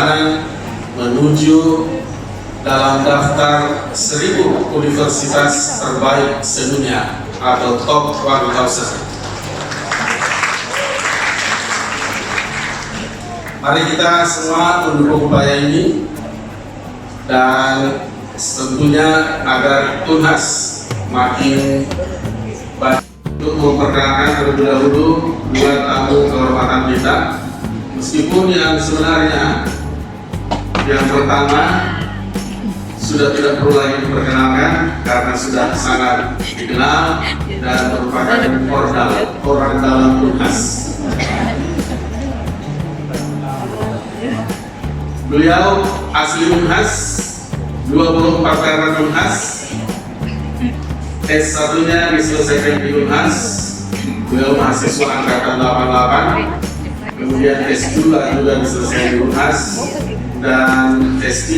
perjalanan menuju dalam daftar 1000 universitas terbaik sedunia atau top 1000. Mari kita semua mendukung upaya ini dan tentunya agar Tunhas makin baik. Untuk memperkenalkan terlebih dahulu dua tamu kehormatan kita, meskipun yang sebenarnya yang pertama sudah tidak perlu lagi diperkenalkan karena sudah sangat dikenal dan merupakan orang dalam Tunhas. Beliau asli Unhas, 24 tahun Unhas, S1-nya diselesaikan di Unhas, beliau mahasiswa angkatan 88, kemudian S2 juga diselesaikan di Unhas, dan S3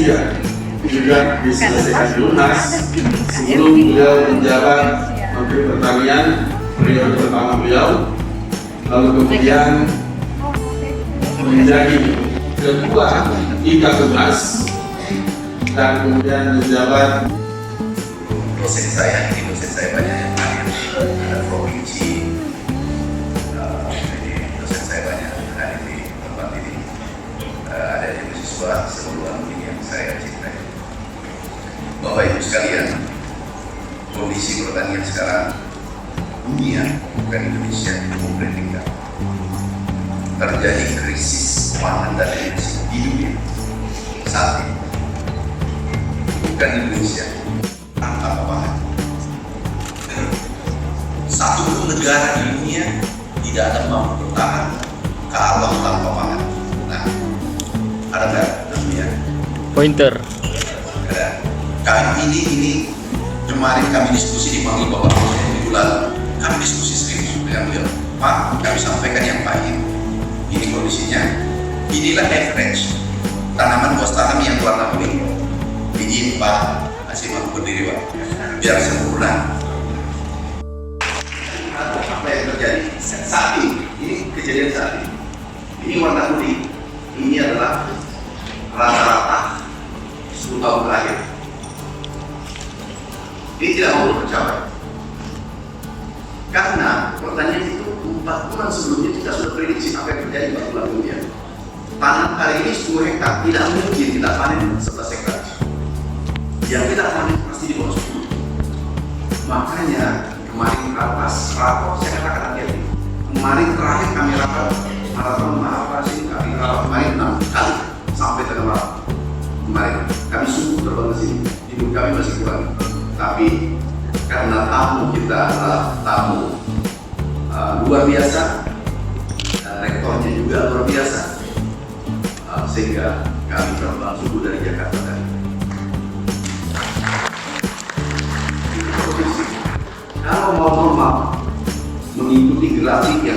juga diselesaikan di Unhas, sebelum beliau menjabat Menteri Pertanian periode pertama beliau, lalu kemudian menjadi Ketua IKA Tunhas dan kemudian menjabat dosen saya banyak yang hadir di provinsi, dosen saya banyak yang hadir di tempat ini, ada di mahasiswa seluruh ini yang saya cintai. Bapak Ibu sekalian, kondisi pertanian sekarang dunia, bukan Indonesia, itu memprihatinkan. Terjadi krisis pangan dan energi di dunia saat ini, bukan Indonesia tanpa pangan. Satu pun negara di dunia tidak akan mampu bertahan kalau tanpa pangan. Nah, ada nggak dunia? Pointer. Ada. Kami ini kemarin kami diskusi dipanggil Bapak Presiden minggu lalu. Kami diskusi serius dengan beliau. Pak, kami sampaikan yang pahit. Ini kondisinya, inilah average tanaman buah tanam yang warna kuning. Izin Pak, masih mampu berdiri Pak, biar sempurna. Apa yang terjadi saat ini kejadian saat ini warna kuning. Ini adalah rata-rata 10 tahun terakhir. Ini tidak mau tercapai karena pertanyaan itu 4 bulan sebelumnya kita sudah prediksi apa yang terjadi 4 bulan kemudian. Tanam hari ini 10 hektar, tidak mungkin kita panen 11 hektar. Yang kita panen pasti di bawah 10. Makanya kemarin rapat, saya katakan hati-hati. Kemarin terakhir kami rapat, kami rapat kemarin 6 kali sampai tengah malam. Kemarin kami sungguh terbang ke sini, hidup kami masih kurang. Tapi karena tamu kita adalah tamu luar biasa, dan rektornya juga luar biasa, sehingga kami terbang subuh dari Jakarta tadi. Kalau mau normal mengikuti grafik yang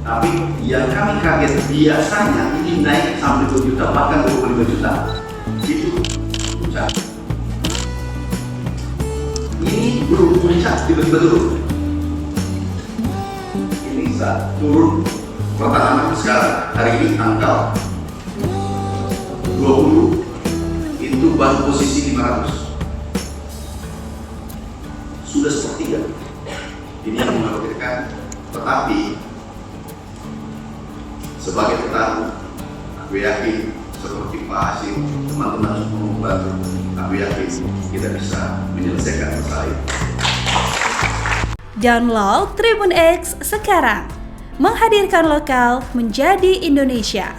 tapi yang kami kaget biasanya ini naik sampai 2 juta bahkan 25 juta itu puncak. Ini belum puncak tiba-tiba turun. Ini saat turun pertahanan sekarang hari ini tanggal 20 itu baru posisi 500. Sudah sepertiga. Ini yang mengkhawatirkan. Tetapi sebagai petani, aku yakin seperti Pak Hasim, teman-teman semua membantu. Aku yakin kita bisa menyelesaikan masalah ini. Download Tribun X sekarang, menghadirkan lokal menjadi Indonesia.